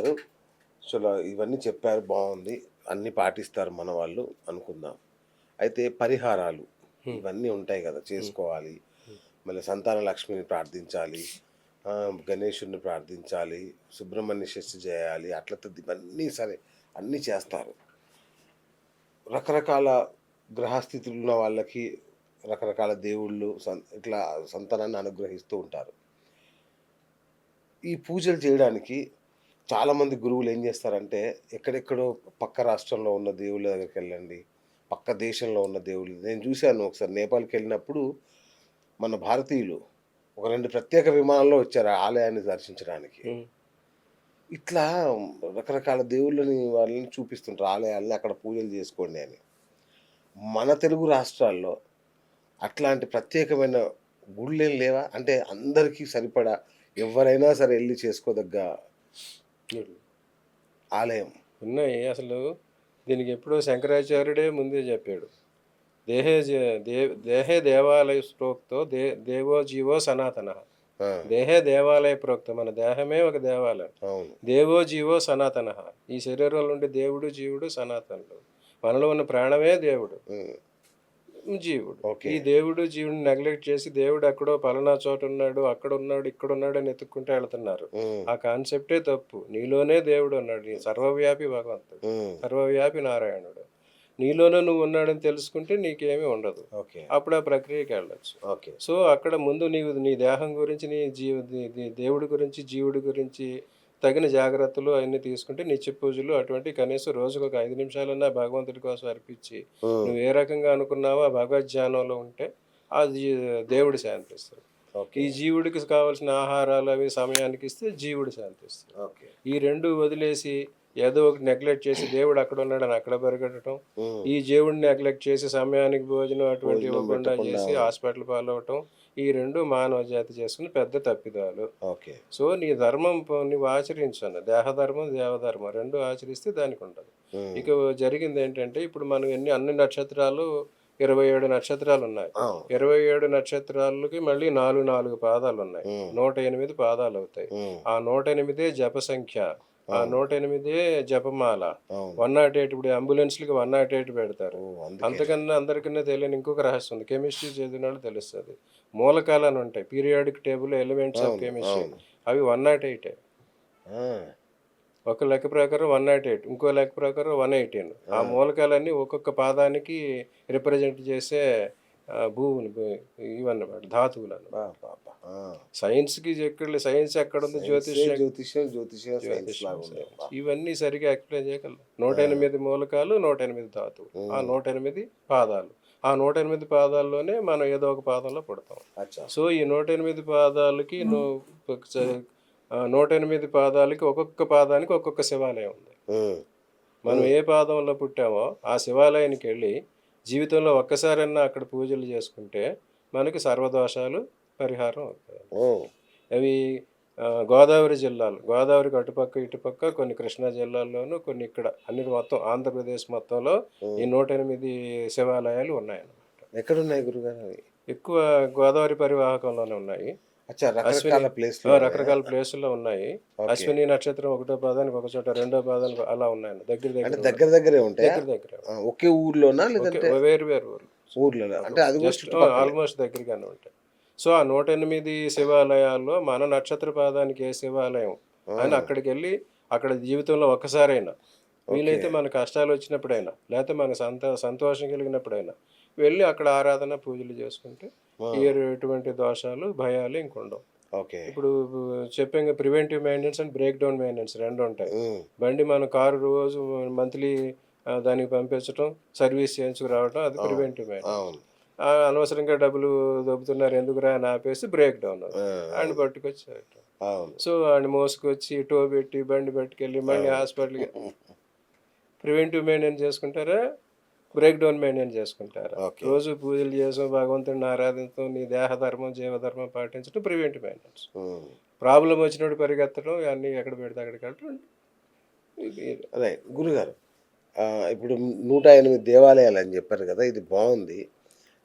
గురుగారు అసలు ఇవన్నీ చెప్పారు బాగుంది. అన్నీ పాటిస్తారు మన వాళ్ళు అనుకుందాం. అయితే పరిహారాలు హ్మ్. ఇవన్నీ ఉంటాయి కదా! హ్మ్. చేసుకోవాలి. హ్మ్. మళ్ళీ సంతాన లక్ష్మిని ప్రార్థించాలి. గణేషుడిని ప్రార్థించాలి. సుబ్రహ్మణ్య షష్ఠి చేయాలి. అట్లా ఇవన్నీ సరే అన్నీ చేస్తారు. రకరకాల గ్రహస్థితులు ఉన్న వాళ్ళకి రకరకాల దేవుళ్ళు ఇట్లా సంతానాన్ని అనుగ్రహిస్తూ ఉంటారు. ఈ పూజలు చేయడానికి చాలామంది గురువులు ఏం చేస్తారంటే, ఎక్కడెక్కడో పక్క రాష్ట్రంలో ఉన్న దేవుళ్ళ దగ్గరికెళ్ళండి. పక్క దేశంలో ఉన్న దేవుళ్ళు నేను చూశాను ఒకసారి నేపాల్‌కెళ్ళినప్పుడు మన భారతీయులు ఒక 2 ప్రత్యేక విమానాల్లో వచ్చారు ఆ ఆలయాన్ని దర్శించడానికి. హ్మ్. ఇట్లా రకరకాల దేవుళ్ళని వాళ్ళని చూపిస్తుంటారు ఆలయాల్ని అక్కడ పూజలు చేసుకోండి అని. మన తెలుగు రాష్ట్రాల్లో అట్లాంటి ప్రత్యేకమైన గుళ్ళేం లేవా? అంటే అందరికీ సరిపడా ఎవ్వరైనా సరే ఎళ్లి చేసుకోదగ్గ హ్మ్. ఆలయం. ఉన్నాయి. అసలు దీనికెప్పుడో శంకరాచార్యుడే ముందే జెప్పాడు. దేహే జ దే దేహే దేవాలయ ప్రోక్తో దేవో జీవో సనాతనః. ఆ! దేహే దేవాలయ ప్రోక్తం. మన దేహమే ఒక దేవాలయం. అవును. దేవో జీవో సనాతనః. ఈ శరీరంలో ఉండే దేవుడు, జీవుడు సనాతనుడు. మనలో ఉన్న ప్రాణమే దేవుడు. హ్మ్. జీవుడు. ఓకే. ఈ దేవుడు, జీవుడిని నెగ్లెక్ట్ చేసి దేవుడు ఎక్కడో పలానా చోటున్నాడు, అక్కడున్నాడు, ఇక్కడున్నాడు అని ఎతుక్కుంటూ ఎళ్తున్నారు. హ్మ్. ఆ కాన్సెప్టే తప్పు. నీలోనే దేవుడున్నాడు. నీ సర్వవ్యాపి భగవంతుడు. హ్మ్. సర్వవ్యాపి నారాయణుడు. నీలోనే నువ్వున్నాడని తెలుసుకుంటే నీకేమీ ఉండదు. ఓకే. అప్పుడు ఆ ప్రక్రియకెళ్ళొచ్చు. ఓకే. సో, అక్కడ ముందు నీవు నీ దేహం గురించి, నీ దేవుడి గురించి, జీవుడి గురించి తగిన జాగ్రత్తలు అయన్నీ తీసుకుంటే నిత్య పూజలు అటువంటివి కనీసం రోజుకొక 5 నిమిషాలన్నా భగవంతుడి కోసం అర్పించి, హ్మ్. నువ్వు ఏ రకంగా అనుకున్నావో ఆ భగవద్ ధ్యానంలో ఉంటే అది దేవుడు శాంతిస్తాడు. ఈ ఓకే. జీవుడికి కావాల్సిన ఆహారాలు అవి సమయానికి ఇస్తే జీవుడు శాంతిస్తాడు. ఓకే. ఈ 2 వదిలేసి ఏదో ఒకటి నెగ్లెక్ట్ చేసి దేవుడు అక్కడున్నాడని అక్కడ పరిగెట్టడం, హ్మ్. ఈ దేవుడిని నెగ్లెక్ట్ చేసి సమయానికి భోజనం అటువంటివి భోజనం ఇవ్వకుండా పెట్టకుండా చేసి హాస్పిటల్ పాలవ్వటం, ఈ 2 మానవ జాతి చేసుకున్న పెద్ద తప్పిదాలు. ఓకే. సో, నీ ధర్మం నువ్వు ఆచరించన్న. దేహధర్మం, దేవధర్మం 2 ఆచరిస్తే దానికుంటది. హ్మ్. ఇక జరిగిందేంటంటే, ఇప్పుడు మనం అన్ని నక్షత్రాలు 27 నక్షత్రాలున్నాయి. అవును. 27 నక్షత్రాలకి మళ్ళీ 4, 4 పాదాలున్నాయి. హ్మ్. 108 పాదాలవుతాయి. హ్మ్. ఆ 108 జప సంఖ్య. ఆ అవును. 108 జపమాల. అవును. 108 ఇప్పుడు అంబులెన్స్‌లకి 108 పెడతారు. ఓహ్! అందుకేనా? అంతకన్నా అందరికన్నా తెలియని ఇంకొక రహస్యం ఉంది. కెమిస్ట్రీ చదివినోళ్ళకి తెలుస్తది. మూలకాలని ఉంటాయి. పీరియాడిక్ టేబుల్ ఎలిమెంట్స్ ఆఫ్ అవును. కెమిస్ట్రీ. అవును. అవి 108 ఆ! ఒక లెక్క ప్రకారం 108 ఇంకో లెక్క ప్రకారం 118 ఆ ఆ! మూలకాలన్నీ ఒక్కొక్క పాదానికి రిప్రజెంట్ చేసే భూములు ఇవన్నమాట ధాతువులన్నమాట. అబ్బబ్బా! ఆ! సైన్స్‌కి సైన్స్ ఎక్కడుంది సైన్సే జ్యోతిష్యం జ్యోతిష్యం, జ్యోతిష్యం సైన్స్ జ్యోతిష్యం, లాగుంది. సైన్స్ అబ్బా! ఇవన్నీ సరిగ్గా ఎక్స్‌ప్లెయిన్ చేయగలరు. ఆ! 108 మూలకాలు, 108 ధాతువులు. ఆ హ్మ్. 108 పాదాలు. ఆ 108 పాదాల్లోనే మనం ఏదో ఒక పాదంలో పుడతాం. అచ్చా! సో, ఈ 108 పాదాలకి నువ్వు 108 పాదాలకి ఒక్కొక్క పాదానికి ఒక్కొక్క శివాలయం ఉంది. హ్మ్. మనం హ్మ్. ఏ పాదంలో పుట్టామో ఆ శివాలయానికెళ్ళి జీవితంలో ఒక్కసారన్నా అక్కడ పూజలు చేసుకుంటే మనకి సర్వదోషాలు పరిహారం అవుతాయి. ఓహ్! అవి గోదావరి జిల్లాలు. గోదావరికి అటుపక్క, ఇటుపక్క కొన్ని కృష్ణా జిల్లాల్లోనూ, కొన్ని ఇక్కడ అన్ని మొత్తం ఆంధ్రప్రదేశ్ మొత్తంలో ఈ హ్మ్. 108 శివాలయాలు ఉన్నాయన్నమాట. ఎక్కడున్నాయి గురుగారు అవి? ఎక్కువ గోదావరి పరివాహకంలోనే ఉన్నాయి. అచ్చా! అశ్విని రకరకాల ప్లేస్‌లో ఉన్నాయా? రకరకాల ప్లేసుల్లో ఉన్నాయి. ఓకే. అశ్విని నక్షత్రం ఒకటో పాదానికి ఒక చోట, రెండో పాదానికి అలా ఉన్నాయండి. దగ్గర అంటే దగ్గర దగ్గర ఊర్లు. దగ్గరే ఉంటాయా? దగ్గర దగ్గరే ఆ! ఉన్నాయి. ఒకే ఊర్లోనా? ఓకే. లేదంటే వేరు వేరు ఊర్లు. ఊర్లోనా? ఒక అంటే అది కూడా జస్ట్ చుట్టుపక్కలే. ఆల్‌మోస్ట్ దగ్గరగానే ఉంటాయి. సో, ఆ 108 శివాలయాల్లో మన నక్షత్ర పాదానికి ఏ శివాలయం అని ఆ! అక్కడికెళ్ళి అక్కడ జీవితంలో ఒక్కసారైనా ఓకే. వీలైతే మన కష్టాలొచ్చినప్పుడైనా, లేతే మన సంతోషం కలిగినప్పుడైనా వెళ్ళి అక్కడ ఆరాధన, పూజలు చేసుకుంటే ఆ! ఎటువంటి దోషాలు, భయాలు ఇంకుండవు. ఓకే. ఇప్పుడు చెప్పాం కదా! Preventive maintenance and break down maintenance 2 ఉంటాయి. హ్మ్. బండి మన కారు రోజు మంత్లీ దానికి పంపించటం, సర్వీస్ చేయించుకురావటం అది అవును. Preventive maintenance. అవును. అనవసరంగా డబ్బులు దొబ్బుతున్నారు ఎందుకురా అని ఆపేసి బ్రేక్ డౌన్ ఆ! అవుతుంది. ఆడిని అవును. పట్టుకొచ్చి చేయటం. అవును. సో, ఆడిని మోసుకొచ్చి టో పెట్టి బండి పట్టుకెళ్ళి మళ్ళీ అవును. హాస్పిటల్‌కి ప్రివెంటివ్ మెయింటెనెన్స్ చేసుకుంటారా? బ్రేక్ డౌన్ మెయింటైన్ చేసుకుంటారా? ఓకే. రోజు పూజలు చేసాం, భగవంతుడిని ఆరాధించడం, నీ దేహ ధర్మం, జీవధర్మం పాటించడం ప్రివెంటివ్ మెయింటెనెన్స్. హ్మ్. ప్రాబ్లమ్ వచ్చినప్పుడు పరిగెత్తడం ఇవన్నీ ఎక్కడ పెడితే అక్కడికెళ్ళటం ఇది అదే గురుగారు ఇప్పుడు 108 దేవాలయాలని జెప్పారు గదా! ఇది బావుంది.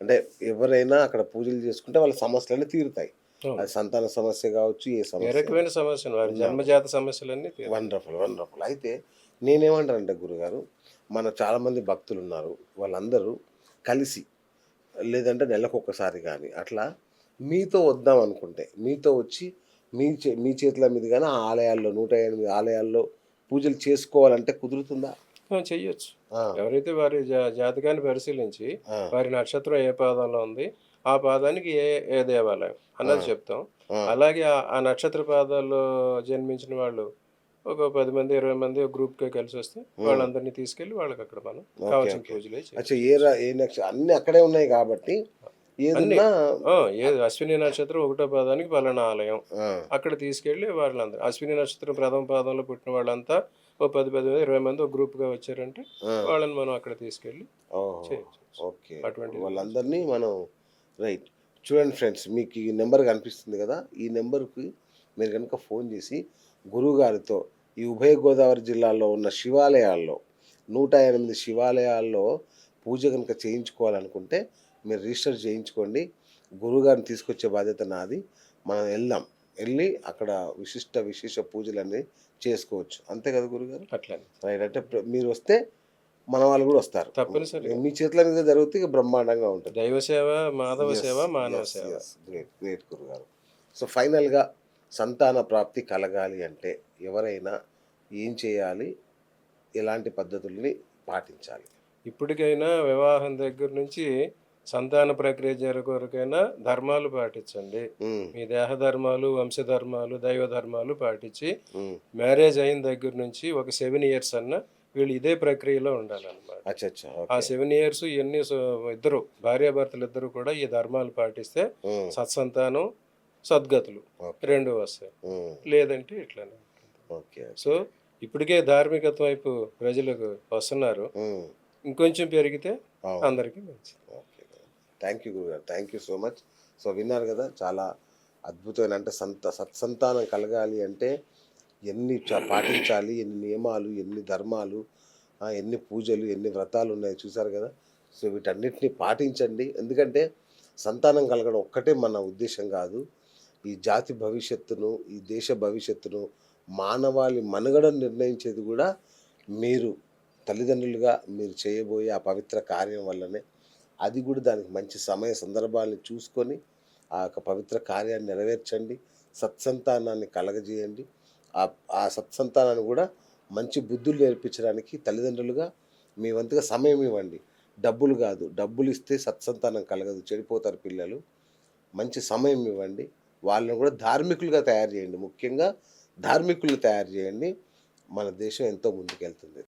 అంటే ఎవరైనా అక్కడ పూజలు చేసుకుంటే వాళ్ళ సమస్యలన్నీ తీరుతాయి. అవును. అది సంతాన సమస్య కావచ్చు, ఏ ఏ సమస్య రకమైన సమస్యలు వారి ఉన్నా జన్మజాత సమస్యలన్నీ వండర్ఫుల్, వండర్ఫుల్. అయితే నేనేమంటానంటే గురుగారు, మన చాలామంది భక్తులున్నారు. వాళ్ళందరూ కలిసి లేదంటే నెలకొకసారి గానీ, అట్లా మీతో వద్దామనుకుంటే, మీతో వచ్చి మీ చేతుల మీదుగానే ఆ ఆలయాల్లో 108 ఆలయాల్లో పూజలు చేసుకోవాలంటే కుదురుతుందా? చెయ్యొచ్చు. ఆ! ఎవరైతే వారి జాతకాన్ని పరిశీలించి, ఆ! వారి నక్షత్రం ఏ పాదంలో ఉంది, ఆ పాదానికి ఏ దేవాలయం ఆ! అన్నది చెప్తాం. ఆ! అలాగే ఆ నక్షత్ర పాదాల్లో జన్మించిన వాళ్ళు ఒక 10 మంది, 20 మంది ఒక గ్రూప్‌గా కలిసొస్తే హ్మ్. వాళ్ళందరినీ తీసుకెళ్ళి వాళ్ళకక్కడ మనం ఓకే. కావాల్సిన ఓకే. పూజలయి అచ్చా చేయించొచ్చు. ఏ అన్నీ అక్కడే ఉన్నాయి గాబట్టి, అన్నీ. ఏదున్నా ఏది అశ్విని నక్షత్రం ఒకటో పాదానికి పలానా ఆలయం. ఆ! అక్కడ తీసుకెళ్ళి వాళ్ళందరూ అశ్విని నక్షత్రం ప్రథమ పాదంలో పుట్టిన వాళ్ళంతా ఓ 10, 10 మంది, 20 మంది ఒక గ్రూప్‌గా వచ్చారంటే ఆ! వాళ్ళని మనం అక్కడ తీసుకెళ్ళి ఓహో! చేయించొచ్చు. ఓకే. అటువంటిది కూడా వాళ్ళందరినీ మనం రైట్. చూడండి ఫ్రెండ్స్, మీకు ఈ నంబర్ కనిపిస్తుంది గదా! ఈ నంబర్‌కి మీరు గనుక ఫోను జేసి, గురువుగారితో ఈ ఉభయ గోదావరి జిల్లాల్లో ఉన్న శివాలయాల్లో 108 శివాలయాల్లో పూజ గనుక చేయించుకోవాలనుకుంటే, మీరు రిజిస్టర్ చేయించుకోండి. గురువుగారిని తీసుకొచ్చే బాధ్యత నాది. మనం ఎళ్దాం. ఎళ్లి అక్కడ విశేష పూజలన్నీ చేసుకోవచ్చు. అంతే కదా గురుగారు? అట్లనే. రైట్. అంటే మీరొస్తే మన వాళ్ళు గూడా వస్తారు. తప్పనిసరిగా. మీ చేతుల మీద జరిగితే ఇక బ్రహ్మాండంగా ఉంటది. దైవ సేవ, మాధవ యెస్. సేవ, మానవ యెస్. సేవ. యెస్. గ్రేట్. గ్రేట్ గురుగారు. సో, ఫైనల్‌గా సంతాన ప్రాప్తి కలగాలి అంటే ఎవరైనా ఏం చేయాలి? ఎలాంటి పద్ధతుల్ని పాటించాలి? ఇప్పటికైనా వివాహం దగ్గర నుంచి సంతాన ప్రక్రియ కొరకైనా ధర్మాలు పాటించండి. హ్మ్. మీ దేహ ధర్మాలు, వంశ ధర్మాలు, దైవ ధర్మాలు పాటించి హ్మ్. మ్యారేజ్ అయిన దగ్గర నుంచి ఒక 7 ఇయర్స్ అన్నా వీళ్ళు ఇదే ప్రక్రియలో ఉండాలన్నమాట. అచ్చచ్చా! ఆ ఓకే. 7 ఇయర్స్ ఇయన్నీ ఇద్దరు భార్యాభర్తలిద్దరూ కూడా ఈ ధర్మాలు పాటిస్తే హ్మ్. సత్సంతానం, సద్గతులు ఓకే. 2 వస్తాయి. హ్మ్. లేదంటే ఇట్లనే ఉంటుంది. ఓకే. So, okay. ఇప్పటికే ధార్మికత వైపు ప్రజలకు వస్తున్నారు. హ్మ్. ఇంకొంచెం పెరిగితే అవును. అందరికీ మంచిది. ఓకే. థ్యాంక్ యూ గురుగారు. Thank you so much. So, విన్నారు గదా! చాలా అద్భుతమైన అంటే సత్సంతానం కలగాలి అంటే ఎన్ని పాటించాలి, ఎన్ని నియమాలు, ఎన్ని ధర్మాలు, ఎన్ని పూజలు, ఎన్ని వ్రతాలున్నాయో చూసారు గదా! సో, వీటన్నిటిని పాటించండి. ఎందుకంటే సంతానం కలగడం ఒక్కటే మన ఉద్దేశ్యం గాదు. ఈ జాతి భవిష్యత్తును, ఈ దేశ భవిష్యత్తును, మానవాళి మనుగడను నిర్ణయించేది గూడా మీరు తల్లిదండ్రులుగా మీరు చేయబోయే ఆ పవిత్ర కార్యం వల్లనే. అది గూడా దానికి మంచి సమయ సందర్భాల్ని చూసుకొని, ఆ యొక్క పవిత్ర కార్యాన్ని నెరవేర్చండి. సత్సంతానాన్ని కలగజేయండి. ఆ సత్సంతానాన్ని గూడా మంచి బుద్ధులు నేర్పించడానికి తల్లిదండ్రులుగా మీ వంతుగా సమయం ఇవ్వండి. డబ్బులు గాదు. డబ్బులిస్తే సత్సంతానం కలగదు. చెడిపోతారు పిల్లలు. మంచి సమయం ఇవ్వండి. వాళ్ళని గూడా ధార్మికులుగా తయారు జేయండి. ముఖ్యంగా ధార్మికుల్ని తయారు జేయండి. మన దేశం ఎంతో ముందుకెళ్తుంది.